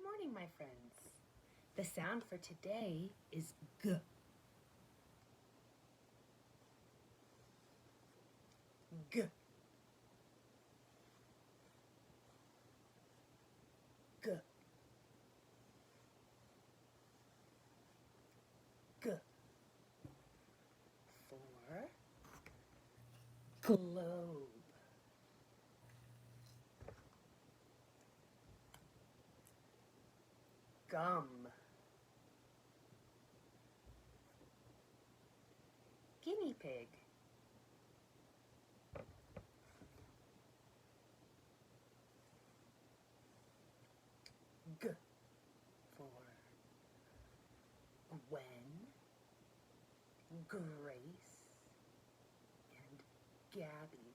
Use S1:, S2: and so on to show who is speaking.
S1: morning, my friends. The sound for today is G. G. G. G. For globe. Gum. Guinea pig. G for Gwen, Grace, and Gabby.